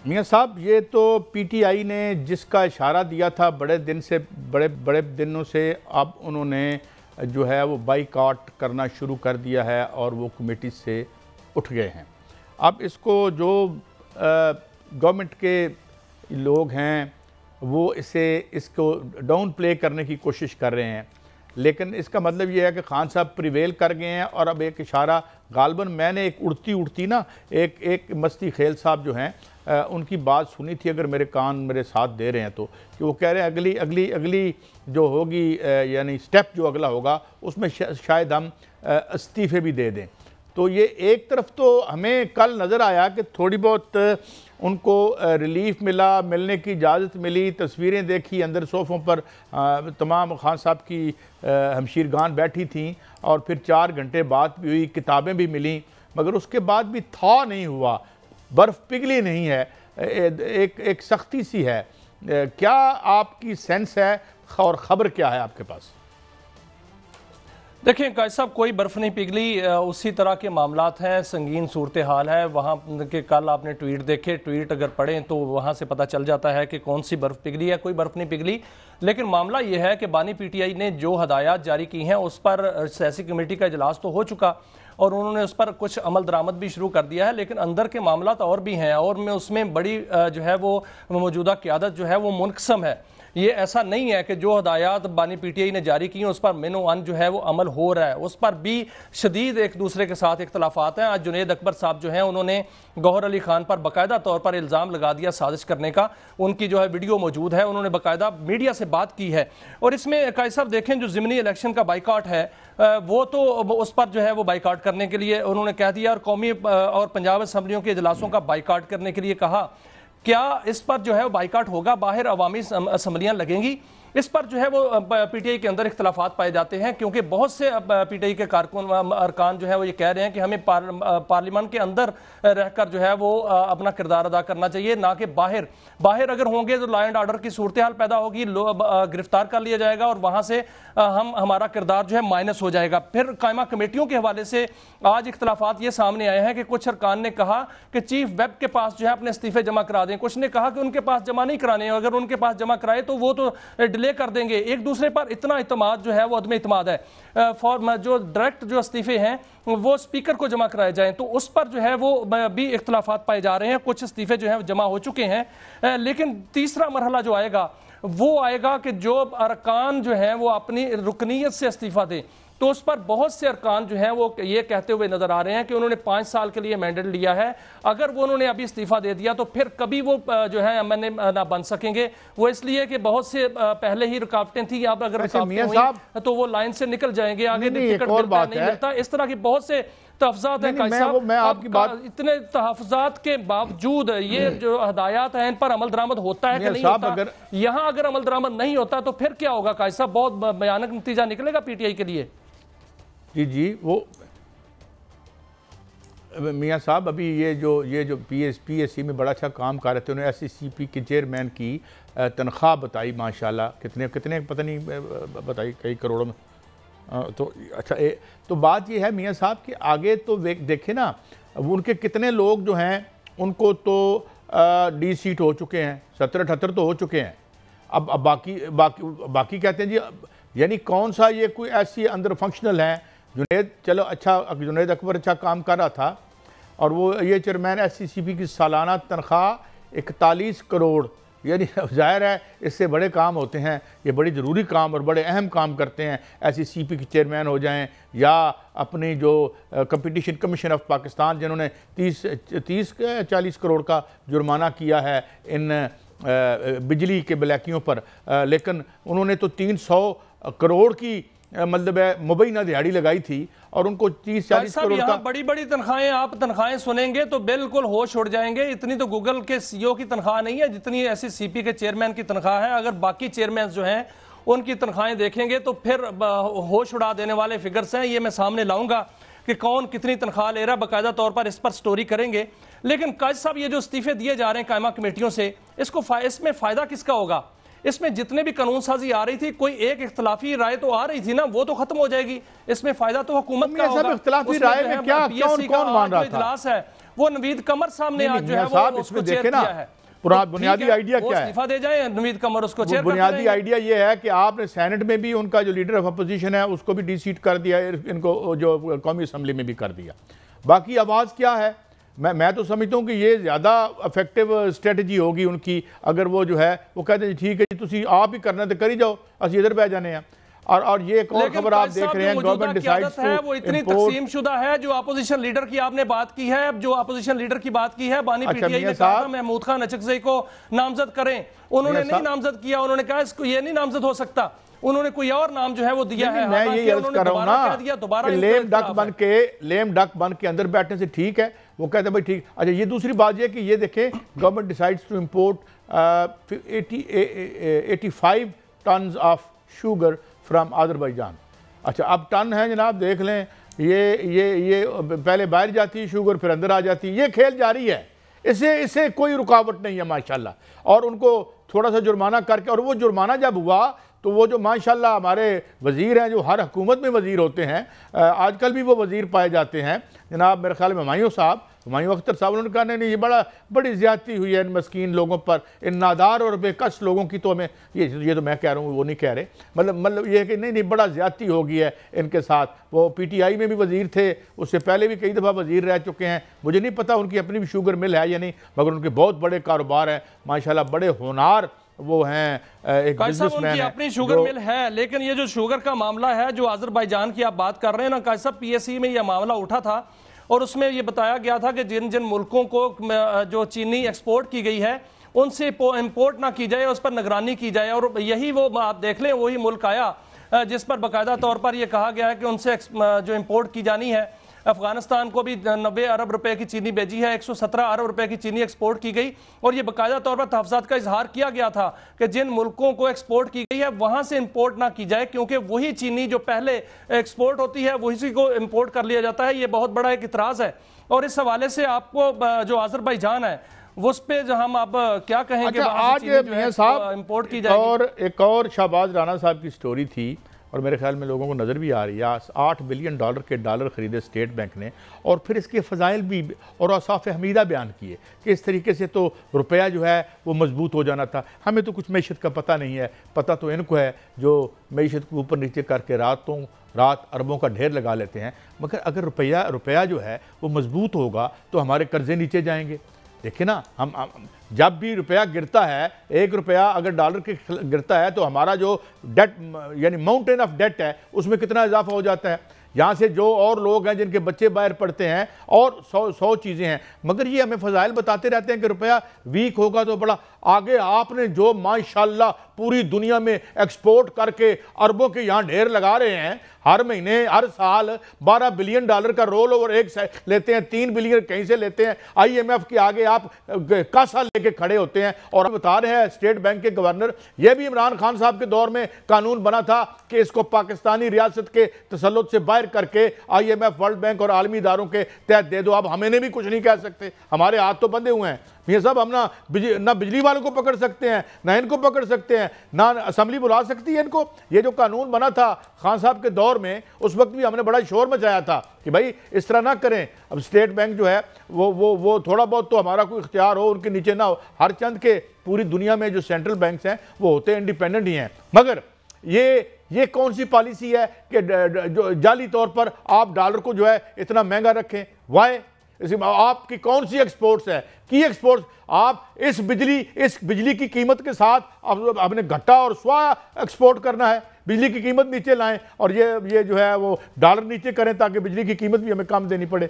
میاں صاحب یہ تو پی ٹی آئی نے جس کا اشارہ دیا تھا بڑے دنوں سے اب انہوں نے جو ہے وہ بائیکاٹ کرنا شروع کر دیا ہے اور وہ کمیٹی سے اٹھ گئے ہیں۔ اب اس کو جو گورنمنٹ کے لوگ ہیں وہ اس کو ڈاؤن پلے کرنے کی کوشش کر رہے ہیں، لیکن اس کا مطلب یہ ہے کہ خان صاحب پریویل کر گئے ہیں اور اب ایک اشارہ غالباً میں نے ایک اڑتی نا ایک مستی خیل صاحب جو ہیں ان کی بات سنی تھی، اگر میرے کان میرے ساتھ دے رہے ہیں تو، کہ وہ کہہ رہے ہیں اگلی جو ہوگی یعنی سٹیپ جو اگلا ہوگا اس میں شاید ہم استعفے بھی دے دیں۔ تو یہ ایک طرف تو ہمیں کل نظر آیا کہ تھوڑی بہت ان کو ریلیف ملنے کی اجازت ملی، تصویریں دیکھی، اندر صوفوں پر تمام خان صاحب کی ہمشیرگان بیٹھی تھیں اور پھر 4 گھنٹے بات بھی ہوئی، کتابیں بھی ملیں، مگر اس کے بعد بھی تھا نہیں ہوا، برف پگھلی نہیں ہے، ایک سختی سی ہے۔ کیا آپ کی سینس ہے اور خبر کیا ہے آپ کے پاس؟ دیکھیں قائد صاحب، کوئی برف نہیں پگھلی، اسی طرح کے معاملات ہیں، سنگین صورتحال ہے وہاں کے۔ کل آپ نے ٹویٹ دیکھے، ٹویٹ اگر پڑھیں تو وہاں سے پتہ چل جاتا ہے کہ کون سی برف پگھلی ہے۔ کوئی برف نہیں پگھلی، لیکن معاملہ یہ ہے کہ بانی پی ٹی آئی نے جو ہدایات جاری کی ہیں اس پر سیاسی کمیٹی کا اجلاس تو ہو چکا اور انہوں نے اس پر کچھ عمل درآمد بھی شروع کر دیا ہے، لیکن اندر کے معاملات اور بھی ہیں اور اس میں بڑی جو ہے وہ موجودہ قیادت جو ہے وہ منقسم ہے۔ یہ ایسا نہیں ہے کہ جو ہدایات بانی پی ٹی آئی نے جاری کی ہیں اس پر من و عن جو ہے وہ عمل ہو رہا ہے، اس پر بھی شدید ایک دوسرے کے ساتھ اختلافات ہیں۔ آج جنید اکبر صاحب جو ہیں انہوں نے گوہر علی خان پر باقاعدہ طور پر الزام لگا دیا سازش کرنے کا، ان کی جو ہے ویڈیو موجود ہے، انہوں نے باقاعدہ میڈیا سے بات کی ہے۔ اور اس میں قائد صاحب دیکھیں جو ضمنی الیکشن کا بائیکاٹ ہے وہ تو اس پر جو ہے وہ بائیکاٹ کرنے کے لیے انہوں نے کہہ دیا اور قومی اور پنجاب اسمبلیوں کے اجلاسوں کا بائیکاٹ کرنے کے لیے کہا۔ کیا اس پر جو ہے وہ بائیکاٹ ہوگا؟ باہر عوامی اسمبلیاں لگیں گی؟ اس پر جو ہے وہ پی ٹی آئی کے اندر اختلافات پائے جاتے ہیں، کیونکہ بہت سے پی ٹی آئی کے ارکان جو ہے وہ یہ کہہ رہے ہیں کہ ہمیں پارلیمان کے اندر رہ کر جو ہے وہ اپنا کردار ادا کرنا چاہیے، نہ کہ باہر اگر ہوں گے تو لا اینڈ آرڈر کی صورتحال پیدا ہوگی، گرفتار کر لیا جائے گا اور وہاں سے ہمارا کردار جو ہے مائنس ہو جائے گا۔ پھر قائمہ کمیٹیوں کے حوالے سے آج اختلافات یہ سامنے آئے ہیں کہ کچھ ارکان نے کہا کہ چیف ویب کے پاس جو ہے اپنے استعفے جمع کرا دیں، کچھ نے کہا کہ ان کے پاس جمع نہیں کرانے، اگر ان کے پاس جمع کرائے تو وہ تو ڈیلے کر دیں گے۔ ایک دوسرے پر اتنا اعتماد جو ہے وہ عدم اعتماد ہے۔ جو ڈائریکٹ جو استعفے ہیں وہ اسپیکر کو جمع کرائے جائیں تو اس پر جو ہے وہ بھی اختلافات پائے جا رہے ہیں، کچھ استعفے جو ہیں جمع ہو چکے ہیں، لیکن تیسرا مرحلہ جو آئے گا وہ آئے گا کہ جو ارکان جو ہیں وہ اپنی رکنیت سے استعفیٰ دیں، تو اس پر بہت سے ارکان جو ہیں وہ یہ کہتے ہوئے نظر آ رہے ہیں کہ انہوں نے 5 سال کے لیے مینڈیٹ لیا ہے، اگر وہ انہوں نے ابھی استعفیٰ دے دیا تو پھر کبھی وہ جو ہے ایم این اے نہ بن سکیں گے۔ وہ اس لیے کہ بہت سے پہلے ہی رکاوٹیں تھیں، اب اگر رکاوٹیں ہوئیں تو وہ لائن سے نکل جائیں گے، آگے ٹکٹ ملتا نہیں ملتا، اس طرح کی بہت سے تحفظات ہیں۔ قائد صاحب اتنے تحفظات کے باوجود یہ جو ہدایات ہیں ان پر عمل درآمد ہوتا ہے کہ نہیں ہوتا؟ یہاں اگر عمل درآمد نہیں ہوتا تو پھر کیا ہوگا قائد صاحب؟ بہت بھیانک نتیجہ نکلے گا پی ٹی آئی کے لیے۔ جی وہ میاں صاحب ابھی یہ جو پی ایس سی میں بڑا اچھا کام کر رہے تھے، انہوں نے ایس سی سی پی کے چیئرمین کی تنخواہ بتائی، ماشاءاللہ کتنے پتہ نہیں بتائی، کئی کروڑوں میں۔ تو اچھا تو بات یہ ہے میاں صاحب کہ آگے تو دیکھیں نا، ان کے کتنے لوگ جو ہیں ان کو تو ڈی سیٹ ہو چکے ہیں، 70-78 تو ہو چکے ہیں، اب باقی کہتے ہیں جی، یعنی کون سا یہ کوئی ایسی اندر فنکشنل ہے؟ چلو اچھا، جنید اکبر اچھا کام کر رہا تھا اور وہ یہ چیئرمین ایس سی سی پی کی سالانہ تنخواہ 41 کروڑ، یعنی ظاہر ہے اس سے بڑے کام ہوتے ہیں، یہ بڑی ضروری کام اور بڑے اہم کام کرتے ہیں، ایسی سی پی کے چیئرمین ہو جائیں یا اپنی جو کمپٹیشن کمیشن آف پاکستان جنہوں نے 30-40 کروڑ کا جرمانہ کیا ہے ان بجلی کے بلیکیوں پر، لیکن انہوں نے تو 300 کروڑ کی مطلب ہے مبینہ دیہاڑی لگائی تھی اور ان کو 30-40 کروڑ کا۔ بڑی بڑی تنخواہیں، آپ تنخواہیں سنیں گے تو بالکل ہوش اڑ جائیں گے، اتنی تو گوگل کے سی او کی تنخواہ نہیں ہے جتنی ایسی سی پی کے چیئرمین کی تنخواہ ہے۔ اگر باقی چیئرمین جو ہیں ان کی تنخواہیں دیکھیں گے تو پھر ہوش اڑا دینے والے فگرز ہیں، یہ میں سامنے لاؤں گا کہ کون کتنی تنخواہ لے رہا ہے، باقاعدہ طور پر اس پر سٹوری کریں گے۔ لیکن قائد صاحب یہ جو استعفے دیے جا رہے ہیں قائمہ کمیٹیوں سے، اس میں فائدہ کس کا ہوگا؟ اس میں جتنے بھی قانون سازی آ رہی تھی، کوئی ایک اختلافی رائے تو آ رہی تھی نا، وہ تو ختم ہو جائے گی، اس میں فائدہ تو حکومت کا ہوگا۔ اختلافی رائے میں کیا کون مان رہا تھا؟ اجلاس ہے وہ نوید قمر صاحب نے آج جو ہے وہ اس کو چیئر کیا ہے۔ بنیادی آئیڈیا کیا ہے؟ استعفیٰ دے جائیں نوید قمر اس کو چیئر کرتے بنیادی آئیڈیا یہ ہے کہ آپ نے سینٹ میں بھی ان کا جو لیڈر آف اپوزیشن ہے اس کو بھی ڈی سیٹ کر دیا، ان کو جو قومی اسمبلی میں بھی کر دیا۔ باقی آواز کیا ہے؟ میں تو سمجھتا ہوں کہ یہ زیادہ افیکٹو اسٹریٹجی ہوگی ان کی، اگر وہ جو ہے وہ کہتے ہیں ٹھیک ہے جی تسی آپ ہی کرنا تو کری جاؤ، اسی ادھر پہ جانے ہیں۔ اور یہ ایک اور خبر آپ دیکھ رہے ہیں، گورنمنٹ ڈیسائیڈز ٹو وہ اتنی تقسیم شدہ ہے، جو اپوزیشن لیڈر کی آپ نے بات کی ہے، جو اپوزیشن لیڈر کی بات کی ہے، بانی پی ٹی آئی نے کہا تھا محمود خان اچکزئی کو نامزد کریں، انہوں نے نہیں نامزد کیا، انہوں نے کہا اس کو یہ نہیں نامزد ہو سکتا، انہوں نے کوئی اور نام جو ہے وہ دیا ہے۔ میں یہ عرض کر رہا ہوں نا کہ لیم ڈک بن کے اندر بیٹھنے سے ٹھیک ہے، وہ کہتے ہیں بھائی ٹھیک۔ اچھا یہ دوسری بات یہ کہ یہ دیکھیں government decides to import 85 tons of sugar from Azerbaijan. اچھا اب ٹن ہے جناب، دیکھ لیں یہ پہلے باہر جاتی ہے شوگر، پھر اندر آ جاتی ہے، یہ کھیل جاری ہے، اسے کوئی رکاوٹ نہیں ہے ماشاءاللہ۔ اور ان کو تھوڑا سا جرمانہ کر کے، اور وہ جرمانہ جب ہوا تو وہ جو ماشاءاللہ ہمارے وزیر ہیں جو ہر حکومت میں وزیر ہوتے ہیں، آج کل بھی وہ وزیر پائے جاتے ہیں، جناب میرے خیال میں ہمایوں اختر صاحب، انہوں نے کہا نہیں یہ بڑی زیادتی ہوئی ہے ان مسکین لوگوں پر، ان نادار اور بے کس لوگوں کی، تو ہمیں یہ تو میں کہہ رہا ہوں وہ نہیں کہہ رہے، مطلب یہ ہے کہ نہیں بڑا زیادتی ہو گئی ہے ان کے ساتھ۔ وہ پی ٹی آئی میں بھی وزیر تھے، اس سے پہلے بھی کئی دفعہ وزیر رہ چکے ہیں، مجھے نہیں پتا ان کی اپنی بھی شوگر مل ہے یا نہیں، مگر ان کے بہت بڑے کاروبار ہیں ماشاءاللہ، بڑے ہونہار وہ ہیں، ایک بزنس مین ہے۔ ان کی اپنی شوگر مل ہے، لیکن یہ جو شوگر کا معاملہ ہے جو آذربائیجان کی آپ بات کر رہے ہیں نا، قائد صاحب پی ایس سی میں یہ معاملہ اٹھا تھا اور اس میں یہ بتایا گیا تھا کہ جن ملکوں کو جو چینی ایکسپورٹ کی گئی ہے ان سے امپورٹ نہ کی جائے، اس پر نگرانی کی جائے، اور یہی وہ آپ دیکھ لیں وہی ملک آیا جس پر باقاعدہ طور پر یہ کہا گیا ہے کہ ان سے جو امپورٹ کی جانی ہے۔ افغانستان کو بھی 90 ارب روپے کی چینی بھیجی ہے، 117 ارب روپے کی چینی ایکسپورٹ کی گئی، اور یہ باقاعدہ طور پر تحفظات کا اظہار کیا گیا تھا کہ جن ملکوں کو ایکسپورٹ کی گئی ہے وہاں سے امپورٹ نہ کی جائے، کیونکہ وہی چینی جو پہلے ایکسپورٹ ہوتی ہے وہی کو امپورٹ کر لیا جاتا ہے۔ یہ بہت بڑا ایک اعتراض ہے، اور اس حوالے سے آپ کو جو آذربائیجان ہے اس پہ ہم اب کیا کہیں کہ آج میاں صاحب امپورٹ کی جائے گی۔ ایک اور شہباز رانا صاحب کی سٹوری تھی، اور میرے خیال میں لوگوں کو نظر بھی آ رہی ہے، 8 بلین ڈالر کے ڈالر خریدے اسٹیٹ بینک نے، اور پھر اس کے فضائل بھی اور اوصاف حمیدہ بیان کیے کہ اس طریقے سے تو روپیہ جو ہے وہ مضبوط ہو جانا تھا۔ ہمیں تو کچھ معیشت کا پتہ نہیں ہے، پتہ تو ان کو ہے جو معیشت کو اوپر نیچے کر کے رات اربوں کا ڈھیر لگا لیتے ہیں، مگر اگر روپیہ جو ہے وہ مضبوط ہوگا تو ہمارے قرضے نیچے جائیں گے۔ دیکھیں نا، ہم جب بھی روپیہ گرتا ہے، 1 روپیہ اگر ڈالر کے گرتا ہے تو ہمارا جو ڈیٹ یعنی ماؤنٹین آف ڈیٹ ہے اس میں کتنا اضافہ ہو جاتا ہے۔ یہاں سے جو اور لوگ ہیں جن کے بچے باہر پڑھتے ہیں، اور 100 چیزیں ہیں، مگر یہ ہمیں فضائل بتاتے رہتے ہیں کہ روپیہ ویک ہوگا تو بڑا آگے آپ نے جو ماشاءاللہ پوری دنیا میں ایکسپورٹ کر کے اربوں کے یہاں ڈھیر لگا رہے ہیں، ہر مہینے ہر سال 12 بلین ڈالر کا رول اوور ایک لیتے ہیں، 3 بلین کہیں سے لیتے ہیں، آئی ایم ایف کے آگے آپ کاسا لے کے کھڑے ہوتے ہیں، اور ہم بتا رہے ہیں اسٹیٹ بینک کے گورنر، یہ بھی عمران خان صاحب کے دور میں قانون بنا تھا کہ اس کو پاکستانی ریاست کے تسلط سے باہر کر کے I M F, world bank اور عالمی اداروں کے تحت دے دو۔ اب ہمیں بھی کچھ نہیں کہہ سکتے، ہمارے ہاتھ تو بندھے ہوئے ہیں میاں صاحب، ہم نہ بجلی والوں کو پکڑ سکتے ہیں، نہ ان کو پکڑ سکتے ہیں، نہ اسمبلی بلا سکتی ہے ان کو۔ یہ جو قانون بنا تھا خان صاحب کے دور میں، اس وقت بھی ہم نے بڑا شور مچایا تھا کہ بھائی اس طرح نہ کریں۔ اب اسٹیٹ بینک جو ہے وہ تھوڑا بہت تو ہمارا کوئی اختیار ہو، ان کے نیچے نہ ہو۔ ہر چند کے پوری دنیا میں جو سینٹرل بینکس ہیں وہ ہوتے ہیں انڈیپینڈنٹ ہی ہیں، مگر یہ کون سی پالیسی ہے کہ جعلی طور پر آپ ڈالر کو جو ہے اتنا مہنگا رکھیں؟ وائی؟ آپ کی کون سی ایکسپورٹس ہے کی ایکسپورٹس؟ آپ اس بجلی کی قیمت کے ساتھ آپ نے گھٹا اور سوا ایکسپورٹ کرنا ہے، بجلی کی قیمت نیچے لائیں، اور یہ جو ہے وہ ڈالر نیچے کریں تاکہ بجلی کی قیمت بھی ہمیں کم دینی پڑے۔